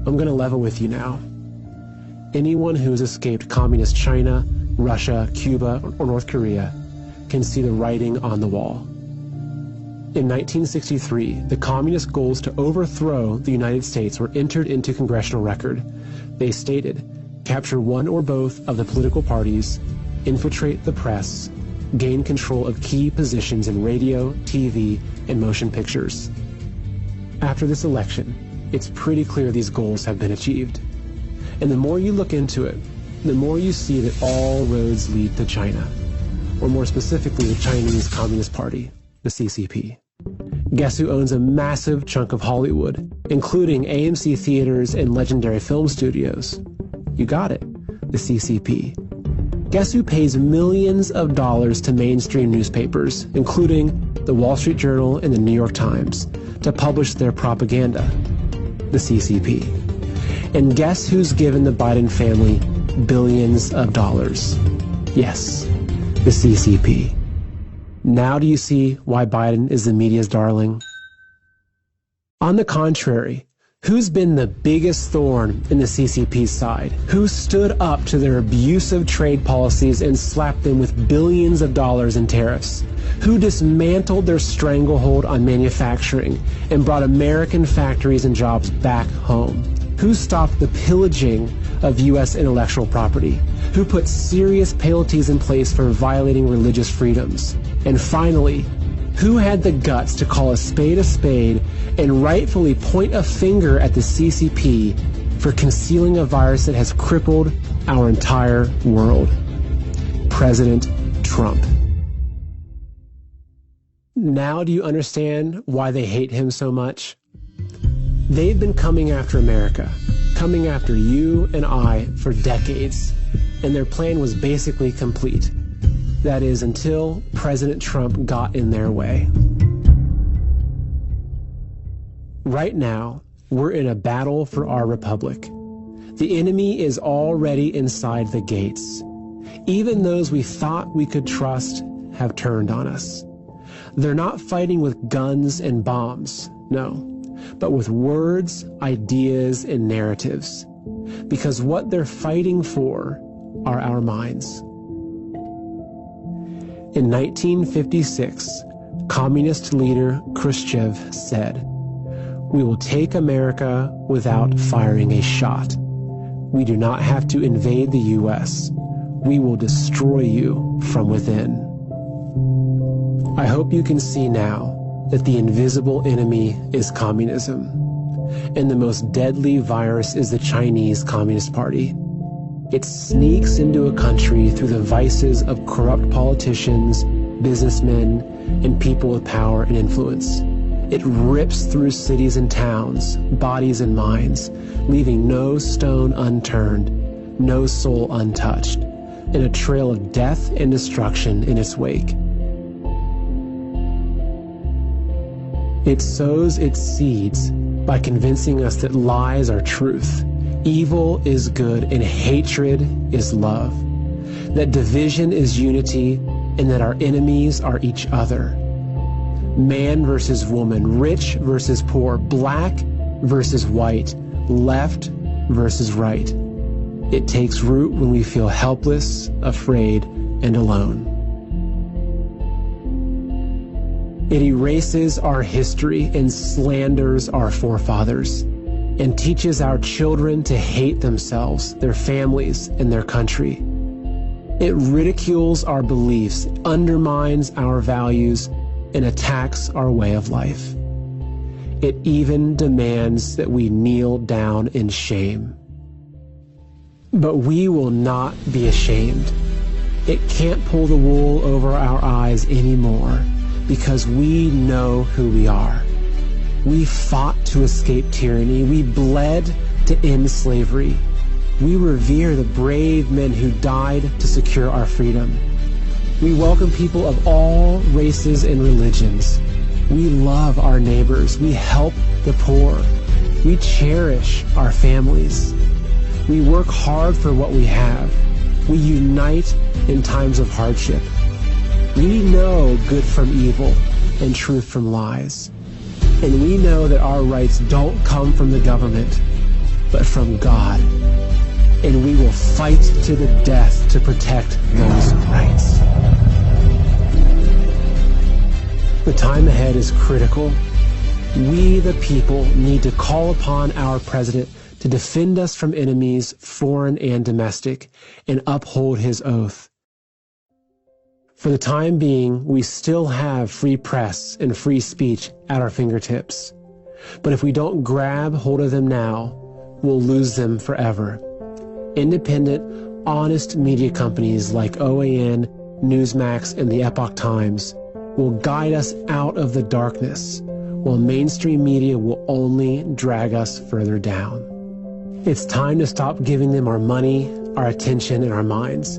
I'm going to level with you now. Anyone who has escaped communist China, Russia, Cuba, or North Korea can see the writing on the wall. In 1963, the communist goals to overthrow the United States were entered into congressional record. They stated, capture one or both of the political parties, infiltrate the press, gain control of key positions in radio, TV, and motion pictures. After this election, it's pretty clear these goals have been achieved. And the more you look into it, the more you see that all roads lead to China, or more specifically the Chinese Communist Party, the CCP. Guess who owns a massive chunk of Hollywood, including AMC theaters and legendary film studios? You got it, the CCP. Guess who pays millions of dollars to mainstream newspapers, including the Wall Street Journal and the New York Times, to publish their propaganda? The CCP. And guess who's given the Biden family billions of dollars? Yes, the CCP. Now do you see why Biden is the media's darling? On the contrary, who's been the biggest thorn in the CCP's side? Who stood up to their abusive trade policies and slapped them with billions of dollars in tariffs? Who dismantled their stranglehold on manufacturing and brought American factories and jobs back home? Who stopped the pillaging of U.S. intellectual property? Who put serious penalties in place for violating religious freedoms? And finally, who had the guts to call a spade and rightfully point a finger at the CCP for concealing a virus that has crippled our entire world? President Trump. Now do you understand why they hate him so much? They've been coming after America, coming after you and I for decades, and their plan was basically complete. That is, until President Trump got in their way. Right now, we're in a battle for our republic. The enemy is already inside the gates. Even those we thought we could trust have turned on us. They're not fighting with guns and bombs, no, but with words, ideas, and narratives. Because what they're fighting for are our minds. In 1956, communist leader Khrushchev said, "We will take America without firing a shot. We do not have to invade the U.S. We will destroy you from within." I hope you can see now that the invisible enemy is communism, and the most deadly virus is the Chinese Communist Party. It sneaks into a country through the vices of corrupt politicians, businessmen, and people with power and influence. It rips through cities and towns, bodies and minds, leaving no stone unturned, no soul untouched, and a trail of death and destruction in its wake. It sows its seeds by convincing us that lies are truth, evil is good, and hatred is love, that division is unity, and that our enemies are each other. Man versus woman, rich versus poor, black versus white, left versus right. It takes root when we feel helpless, afraid, and alone. It erases our history and slanders our forefathers, and teaches our children to hate themselves, their families, and their country. It ridicules our beliefs, undermines our values, and attacks our way of life. It even demands that we kneel down in shame. But we will not be ashamed. It can't pull the wool over our eyes anymore, because we know who we are. We fought to escape tyranny. We bled to end slavery. We revere the brave men who died to secure our freedom. We welcome people of all races and religions. We love our neighbors. We help the poor. We cherish our families. We work hard for what we have. We unite in times of hardship. We know good from evil and truth from lies. And we know that our rights don't come from the government. but from God. And we will fight to the death to protect those rights. The time ahead is critical. We, the people, need to call upon our president to defend us from enemies, foreign and domestic, and uphold his oath. For the time being, we still have free press and free speech at our fingertips. But if we don't grab hold of them now, we'll lose them forever. Independent, honest media companies like OAN, Newsmax, and the Epoch Times will guide us out of the darkness, while mainstream media will only drag us further down. It's time to stop giving them our money, our attention, and our minds.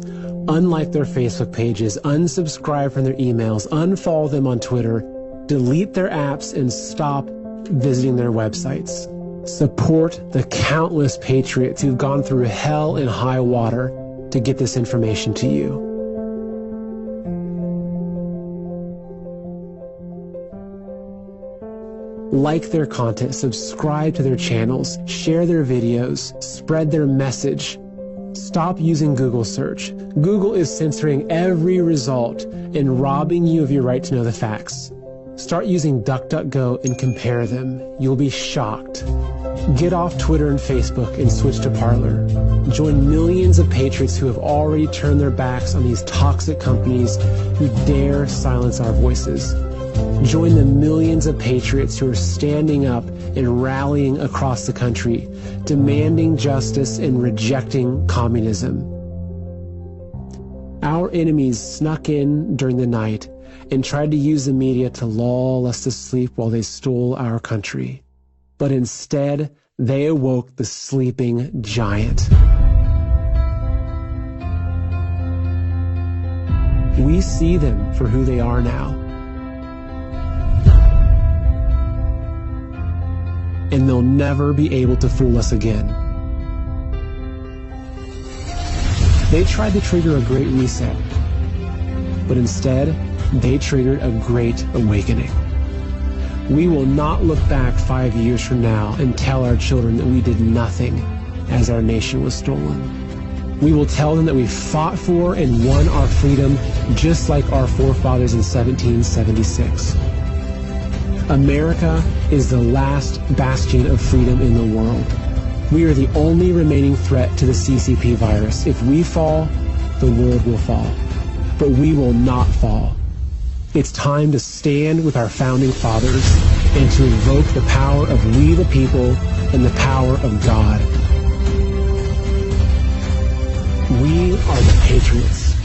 Unlike their Facebook pages, unsubscribe from their emails, unfollow them on Twitter, delete their apps, and stop visiting their websites. Support the countless patriots who've gone through hell and high water to get this information to you. Like their content, subscribe to their channels, share their videos, spread their message. Stop using Google search. Google is censoring every result and robbing you of your right to know the facts. Start using DuckDuckGo and compare them. You'll be shocked. Get off Twitter and Facebook and switch to Parler. Join millions of patriots who have already turned their backs on these toxic companies who dare silence our voices. Join the millions of patriots who are standing up and rallying across the country, demanding justice and rejecting communism. Our enemies snuck in during the night and tried to use the media to lull us to sleep while they stole our country. But instead, they awoke the sleeping giant. We see them for who they are now. And they'll never be able to fool us again. They tried to trigger a great reset, but instead, they triggered a great awakening. We will not look back 5 years from now and tell our children that we did nothing as our nation was stolen. We will tell them that we fought for and won our freedom just like our forefathers in 1776. America is the last bastion of freedom in the world. We are the only remaining threat to the CCP virus. If we fall, the world will fall. But we will not fall. It's time to stand with our founding fathers and to invoke the power of we the people and the power of God. We are the patriots.